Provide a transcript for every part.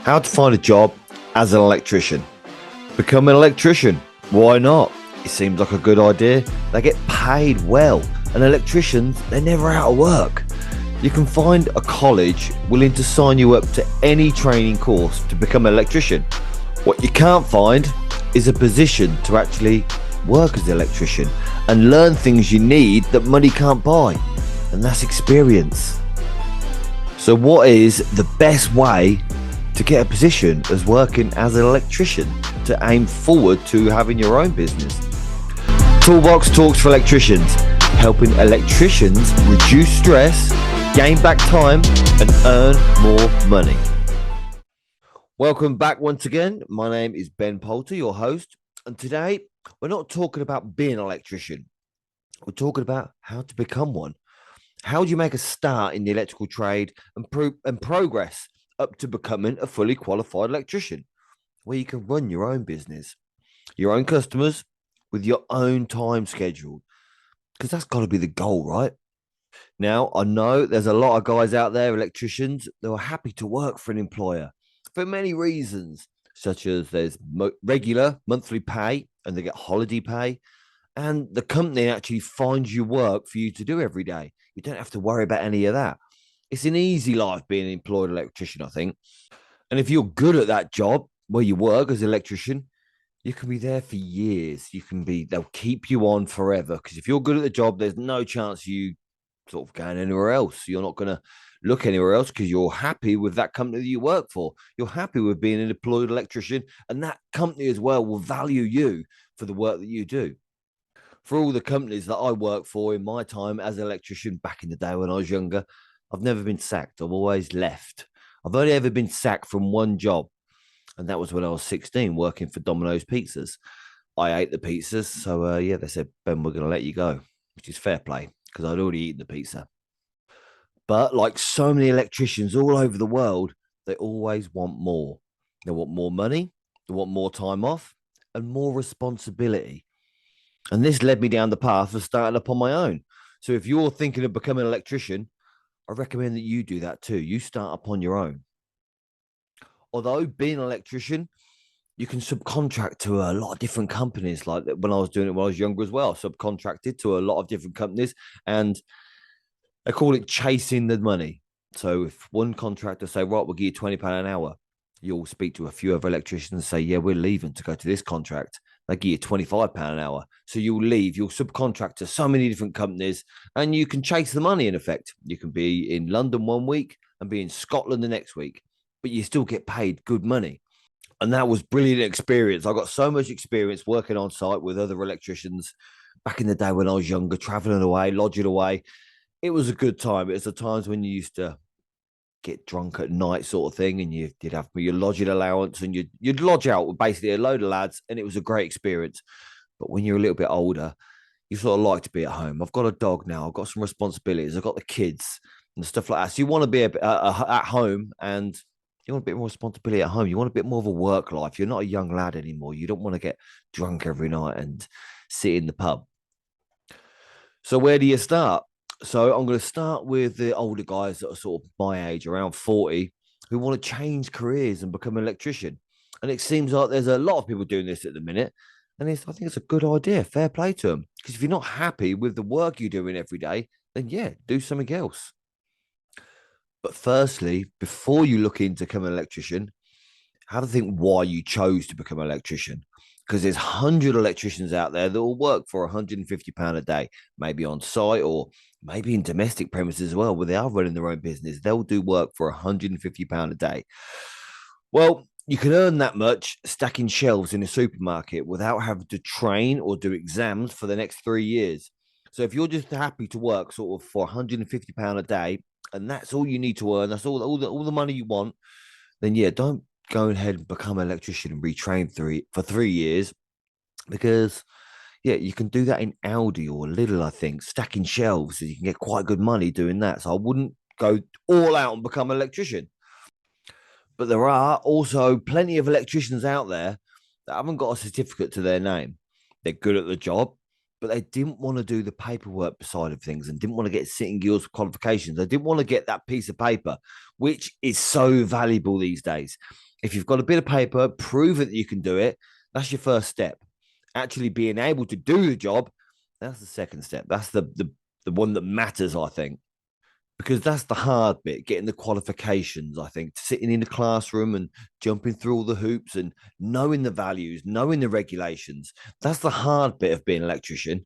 How to find a job as an electrician. Become an electrician. Why not? It seems like a good idea. They get paid well, and electricians, they're never out of work. You can find a college willing to sign you up to any training course to become an electrician. What you can't find is a position to actually work as an electrician and learn things you need that money can't buy, and that's experience. So what is the best way to get a position as working as an electrician to aim forward to having your own business? Toolbox talks for electricians, helping electricians reduce stress, gain back time, and earn more money. Welcome back once again. My name is Ben Poulter, your host, and today we're not talking about being an electrician. We're talking about how to become one. How do you make a start in the electrical trade and progress up to becoming a fully qualified electrician, where you can run your own business, your own customers, with your own time schedule? Because that's got to be the goal, right? Now, I know there's a lot of guys out there, electricians, that are happy to work for an employer for many reasons, such as there's regular monthly pay and they get holiday pay, and the company actually finds you work for you to do every day. You don't have to worry about any of that. It's an easy life being an employed electrician, I think. And if you're good at that job where you work as an electrician, you can be there for years. They'll keep you on forever. Because if you're good at the job, there's no chance you sort of going anywhere else. You're not going to look anywhere else because you're happy with that company that you work for. You're happy with being an employed electrician, and that company as well will value you for the work that you do. For all the companies that I work for in my time as an electrician back in the day when I was younger, I've never been sacked. I've always left. I've only ever been sacked from one job, and that was when I was 16 working for Domino's Pizzas. I ate the pizzas, so they said, Ben, we're going to let you go, which is fair play because I'd already eaten the pizza. But like so many electricians all over the world, they always want more. They want more money, they want more time off, and more responsibility. And this led me down the path of starting up on my own. So if you're thinking of becoming an electrician, I recommend that you do that too. You start up on your own. Although being an electrician, you can subcontract to a lot of different companies. Like when I was doing it when I was younger as well, subcontracted to a lot of different companies, and they call it chasing the money. So if one contractor say, right, we'll give you £20 an hour, you'll speak to a few other electricians and say, yeah, we're leaving to go to this contract. They give you £25 an hour. So you'll leave, you'll subcontract to so many different companies, and you can chase the money in effect. You can be in London one week and be in Scotland the next week, but you still get paid good money. And that was brilliant experience. I got so much experience working on site with other electricians back in the day when I was younger, traveling away, lodging away. It was a good time. It was the times when you used to get drunk at night, sort of thing, and you did have your lodging allowance, and you'd lodge out with basically a load of lads, and it was a great experience. But when you're a little bit older, you sort of like to be at home. I've got a dog now. I've got some responsibilities. I've got the kids and stuff like that. So you want to be at home, and you want a bit more responsibility at home. You want a bit more of a work life. You're not a young lad anymore. You don't want to get drunk every night and sit in the pub. So where do you start? So I'm going to start with the older guys that are sort of my age, around 40, who want to change careers and become an electrician. And it seems like there's a lot of people doing this at the minute. And I think it's a good idea. Fair play to them. Because if you're not happy with the work you're doing every day, then yeah, do something else. But firstly, before you look into becoming an electrician, have to think why you chose to become an electrician. Because there's 100 electricians out there that will work for £150 a day, maybe on site or maybe in domestic premises as well, where they are running their own business. They'll do work for £150 a day. Well, you can earn that much stacking shelves in a supermarket without having to train or do exams for the next 3 years. So if you're just happy to work sort of for £150 a day, and that's all you need to earn, that's all the money you want, then yeah, don't go ahead and become an electrician and retrain for 3 years, because yeah, you can do that in Audi or Lidl, I think, stacking shelves. So you can get quite good money doing that. So I wouldn't go all out and become an electrician. But there are also plenty of electricians out there that haven't got a certificate to their name. They're good at the job, but they didn't want to do the paperwork side of things and didn't want to get sitting guilds qualifications. They didn't want to get that piece of paper, which is so valuable these days. If you've got a bit of paper, prove that you can do it. That's your first step. Actually being able to do the job, that's the second step. That's the one that matters, I think, because that's the hard bit, getting the qualifications, I think, sitting in the classroom and jumping through all the hoops and knowing the values, knowing the regulations. That's the hard bit of being an electrician.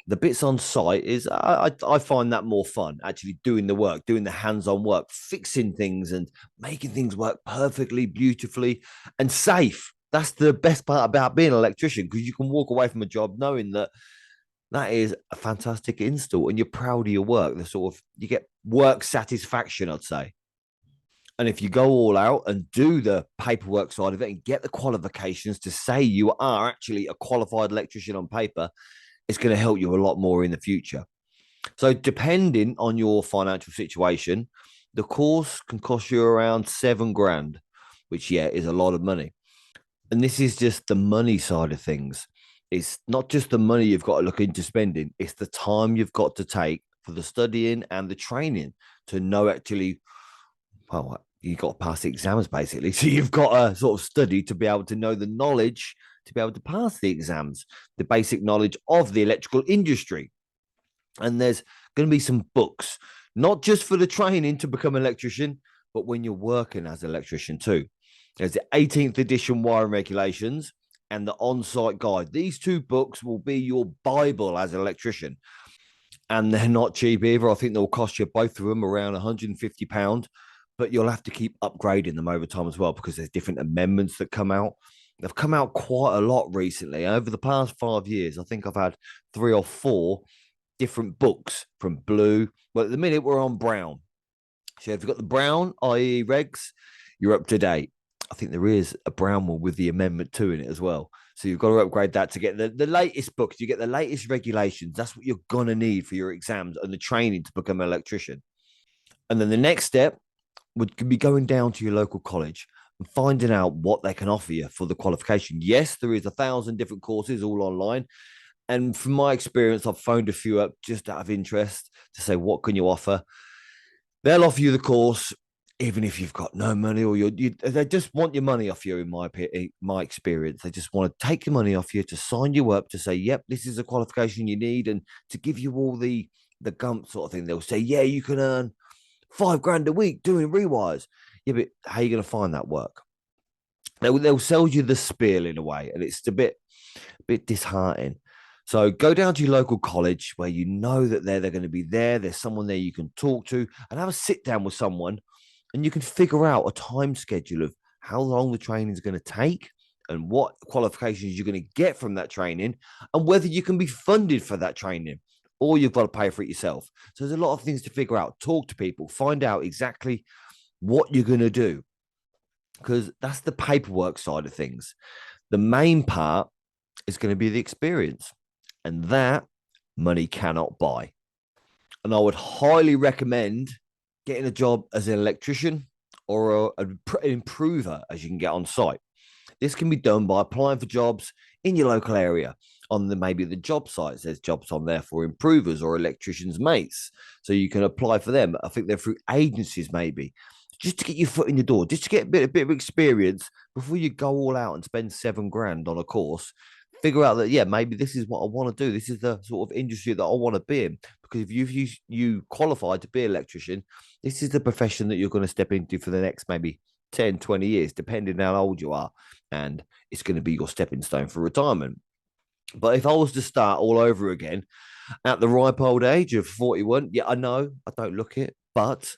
The bits on site is I find that more fun, actually doing the work, doing the hands-on work, fixing things and making things work perfectly, beautifully, and safe. That's the best part about being an electrician, because you can walk away from a job knowing that that is a fantastic install and you're proud of your work. The sort of you get work satisfaction, I'd say. And if you go all out and do the paperwork side of it and get the qualifications to say you are actually a qualified electrician on paper, it's going to help you a lot more in the future. So, depending on your financial situation, the course can cost you around 7 grand, which, yeah, is a lot of money. And this is just the money side of things. It's not just the money you've got to look into spending, it's the time you've got to take for the studying and the training to know actually, well, you've got to pass the exams basically. So you've got to sort of study to be able to know the knowledge to be able to pass the exams, the basic knowledge of the electrical industry. And there's going to be some books, not just for the training to become an electrician, but when you're working as an electrician too. There's the 18th edition wiring regulations and the on-site guide. These two books will be your Bible as an electrician. And they're not cheap either. I think they'll cost you, both of them, around £150, but you'll have to keep upgrading them over time as well, because there's different amendments that come out. They've come out quite a lot recently. Over the past 5 years, I think I've had 3 or 4 different books from blue. Well, at the minute we're on brown. So if you've got the brown, i.e. regs, you're up to date. I think there is a brown one with the amendment 2 in it as well. So you've got to upgrade that to get the latest books. You get the latest regulations. That's what you're going to need for your exams and the training to become an electrician. And then the next step would be going down to your local college and finding out what they can offer you for the qualification. Yes, there is 1,000 different courses all online. And from my experience, I've phoned a few up just out of interest to say, what can you offer? They'll offer you the course, even if you've got no money, or they just want your money off you. In my experience, they just want to take your money off you to sign you up to say, yep, this is a qualification you need, and to give you all the gump sort of thing. They'll say, yeah, you can earn 5 grand a week doing rewires. Yeah, but how are you going to find that work? They'll sell you the spiel in a way, and it's a bit disheartening. So go down to your local college where you know that they're going to be there. There's someone there you can talk to and have a sit down with someone, and you can figure out a time schedule of how long the training is going to take and what qualifications you're going to get from that training, and whether you can be funded for that training or you've got to pay for it yourself. So there's a lot of things to figure out. Talk to people, find out exactly what you're going to do, because that's the paperwork side of things. The main part is going to be the experience, and that money cannot buy. And I would highly recommend getting a job as an electrician or an improver, as you can get on site. This can be done by applying for jobs in your local area on maybe the job sites. There's jobs on there for improvers or electricians' mates, so you can apply for them. I think they're through agencies, maybe, just to get your foot in the door, just to get a bit of experience before you go all out and spend 7 grand on a course. Figure out that, yeah, maybe this is what I want to do. This is the sort of industry that I want to be in. Because if you qualified to be an electrician, this is the profession that you're going to step into for the next maybe 10, 20 years, depending on how old you are. And it's going to be your stepping stone for retirement. But if I was to start all over again at the ripe old age of 41, yeah, I know I don't look it, but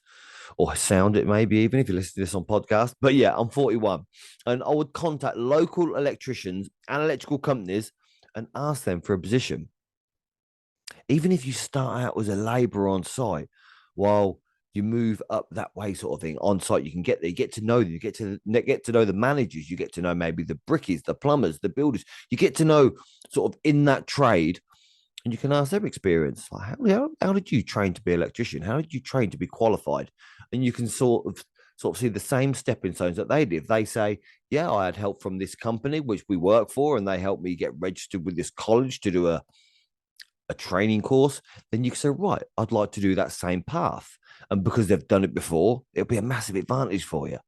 or sound it maybe, even if you listen to this on podcast. But yeah, I'm 41, and I would contact local electricians and electrical companies and ask them for a position. Even if you start out as a labourer on site, while you move up that way, sort of thing on site, you can get there, you get to know them, you get to know the managers, you get to know maybe the brickies, the plumbers, the builders, you get to know sort of in that trade. And you can ask their experience, like, how did you train to be an electrician? How did you train to be qualified? And you can sort of see the same stepping stones that they did. They say, yeah, I had help from this company which we work for, and they helped me get registered with this college to do a training course. Then you can say, right, I'd like to do that same path. And because they've done it before, it'll be a massive advantage for you.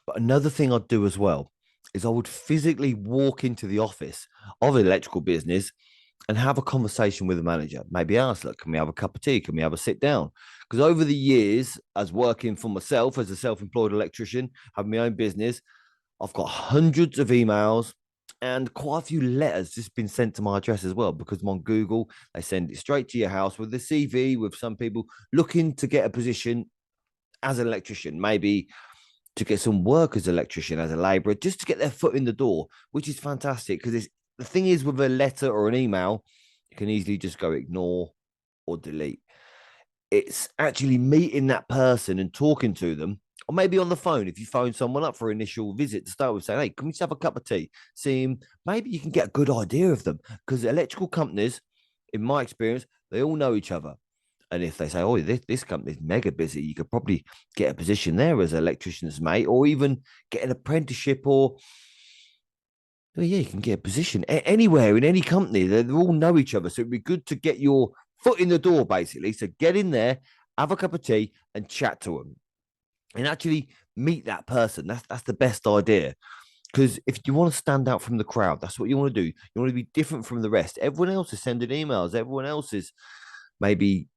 But another thing I'd do as well is I would physically walk into the office of an electrical business and have a conversation with the manager. Maybe ask, look, can we have a cup of tea? Can we have a sit down? Because over the years, as working for myself as a self employed electrician, having my own business, I've got hundreds of emails and quite a few letters just been sent to my address as well because I'm on Google. They send it straight to your house with the CV, with some people looking to get a position as an electrician, maybe to get some work as an electrician, as a labourer, just to get their foot in the door, which is fantastic because it's the thing is with a letter or an email, you can easily just go ignore or delete. It's actually meeting that person and talking to them, or maybe on the phone if you phone someone up for initial visit to start with, saying, "Hey, can we just have a cup of tea?" See him. Maybe you can get a good idea of them because electrical companies, in my experience, they all know each other. And if they say, "Oh, this company's mega busy," you could probably get a position there as an electrician's mate, or even get an apprenticeship, or well, yeah, you can get a position anywhere in any company. They all know each other, so it'd be good to get your foot in the door, basically. So get in there, have a cup of tea, and chat to them, and actually meet that person. That's the best idea. Because if you want to stand out from the crowd, that's what you want to do. You want to be different from the rest. Everyone else is sending emails. Everyone else is maybe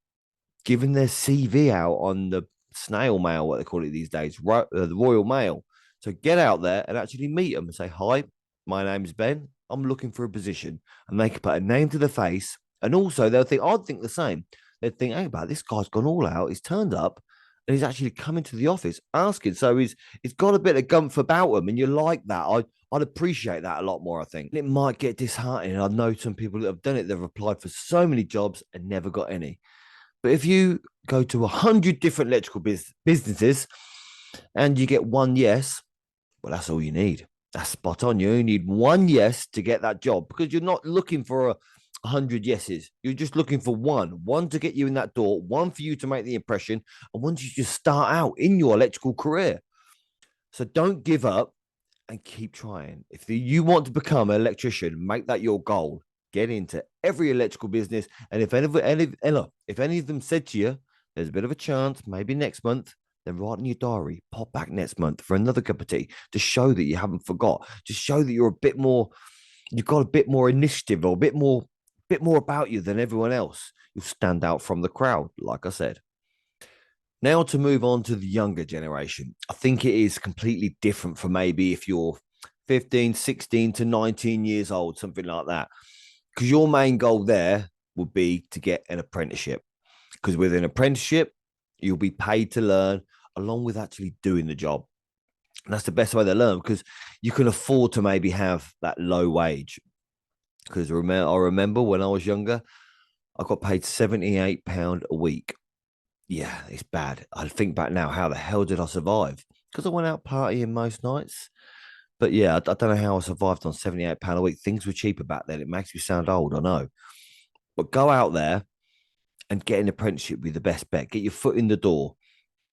giving their CV out on the snail mail, what they call it these days, the Royal Mail. So get out there and actually meet them and say, "Hi, my name's Ben. I'm looking for a position." And they can put a name to the face. And also, they'll think, I'd think the same. They'd think, "Hey, about this guy's gone all out. He's turned up and he's actually coming to the office asking." So he's got a bit of gumph about him. And you like that. I'd appreciate that a lot more, I think. It might get disheartening. I know some people that have done it, they've applied for so many jobs and never got any. But if you go to 100 different electrical businesses and you get one yes, well, that's all you need. That's spot on. You only need one yes to get that job because you're not looking for 100 yeses. You're just looking for one to get you in that door, one for you to make the impression, and one to just start out in your electrical career. So don't give up and keep trying. If you want to become an electrician, make that your goal. Get into every electrical business. And if any of them said to you, there's a bit of a chance, maybe next month, then write in your diary, pop back next month for another cup of tea to show that you haven't forgot, to show that you're a bit more, you've got a bit more initiative or a bit more about you than everyone else. You'll stand out from the crowd, like I said. Now to move on to the younger generation. I think it is completely different from maybe if you're 15, 16 to 19 years old, something like that. Because your main goal there would be to get an apprenticeship. Because with an apprenticeship, you'll be paid to learn along with actually doing the job. And that's the best way to learn because you can afford to maybe have that low wage. Because I remember when I was younger, I got paid £78 a week. Yeah, it's bad. I think back now, how the hell did I survive? Because I went out partying most nights. But yeah, I don't know how I survived on £78 a week. Things were cheaper back then. It makes me sound old, I know. But go out there and get an apprenticeship be the best bet. Get your foot in the door.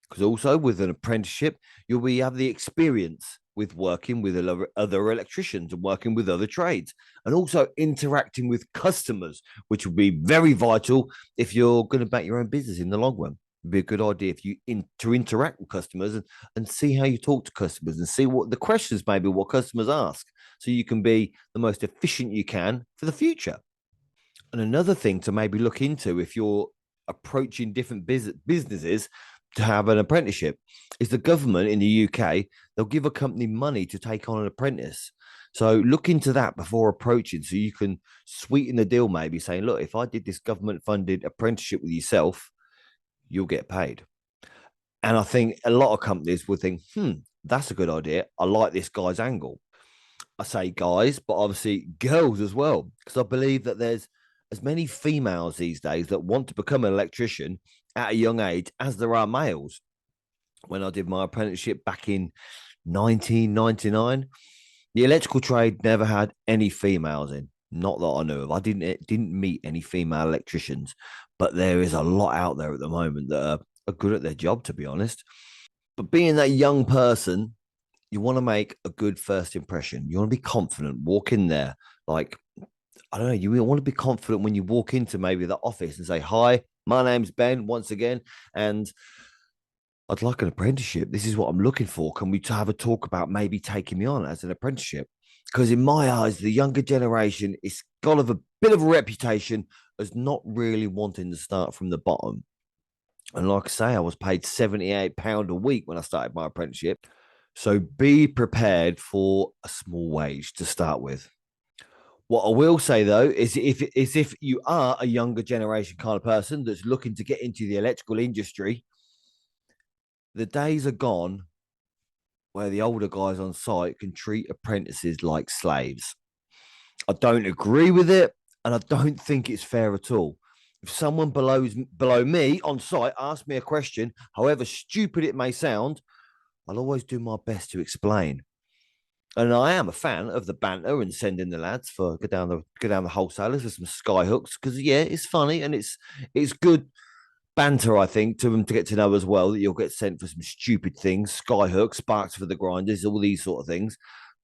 Because also with an apprenticeship, have the experience with working with other electricians and working with other trades, and also interacting with customers, which will be very vital if you're going to make your own business in the long run. It'd be a good idea if you to interact with customers and see how you talk to customers and see what the questions maybe what customers ask, so you can be the most efficient you can for the future. And another thing to maybe look into if you're approaching different businesses to have an apprenticeship is the government in the UK, they'll give a company money to take on an apprentice. So look into that before approaching so you can sweeten the deal, maybe saying, "Look, if I did this government funded apprenticeship with yourself, you'll get paid." And I think a lot of companies would think, that's a good idea. I like this guy's angle. I say guys, but obviously girls as well, because I believe that there's as many females these days that want to become an electrician at a young age as there are males. When I did my apprenticeship back in 1999, the electrical trade never had any females in. Not that I knew of. I didn't meet any female electricians, but there is a lot out there at the moment that are good at their job, to be honest. But being that young person, you want to make a good first impression. You want to be confident, walk in there. Like, I don't know, you want to be confident when you walk into maybe the office and say, "Hi, my name's Ben once again. And I'd like an apprenticeship. This is what I'm looking for. Can we have a talk about maybe taking me on as an apprenticeship? Because in my eyes, the younger generation is got a bit of a reputation as not really wanting to start from the bottom. And like I say, I was paid £78 a week when I started my apprenticeship. So be prepared for a small wage to start with. What I will say though is if you are a younger generation kind of person that's looking to get into the electrical industry, the days are gone where the older guys on site can treat apprentices like slaves. I don't agree with it, and I don't think it's fair at all. If someone below me on site asks me a question, however stupid it may sound, I'll always do my best to explain. And I am a fan of the banter and sending the lads for go down the wholesalers with some sky hooks because yeah, it's funny and it's good banter, I think, to them to get to know as well that you'll get sent for some stupid things, sky hooks, sparks for the grinders, all these sort of things.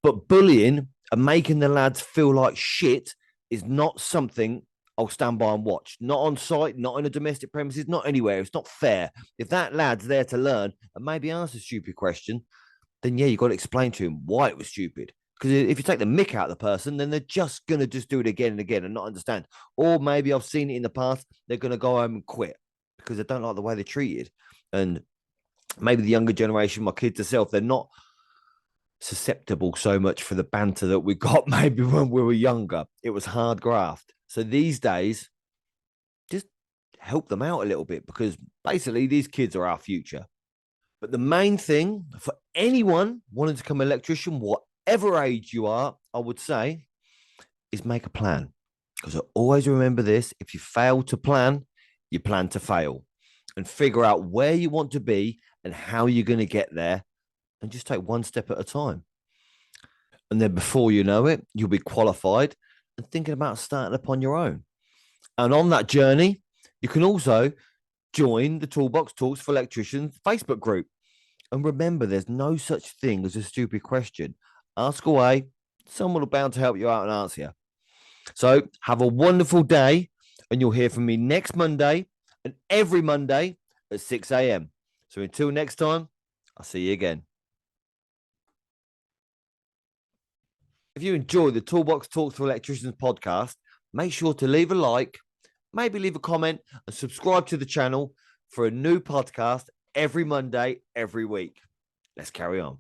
But bullying and making the lads feel like shit is not something I'll stand by and watch. Not on site, not in a domestic premises, not anywhere. It's not fair. If that lad's there to learn and maybe ask a stupid question, then yeah, you've got to explain to him why it was stupid. Because if you take the mick out of the person, then they're just going to just do it again and again and not understand. Or maybe I've seen it in the past, they're going to go home and quit because they don't like the way they're treated. And maybe the younger generation, my kids themselves, they're not susceptible so much for the banter that we got maybe when we were younger. It was hard graft. So these days, just help them out a little bit because basically these kids are our future. But the main thing for anyone wanting to become an electrician, whatever age you are, I would say, is make a plan. Because I always remember this: if you fail to plan, you plan to fail. And figure out where you want to be and how you're going to get there, and just take one step at a time. And then before you know it, you'll be qualified and thinking about starting up on your own. And on that journey, you can also join the Toolbox Talks for Electricians Facebook group. And remember, there's no such thing as a stupid question. Ask away. Someone will bound to help you out and answer you. So have a wonderful day, and you'll hear from me next Monday and every Monday at 6 a.m. So until next time, I'll see you again. If you enjoy the Toolbox Talks for Electricians podcast, make sure to leave a like, maybe leave a comment, and subscribe to the channel for a new podcast every Monday, every week. Let's carry on.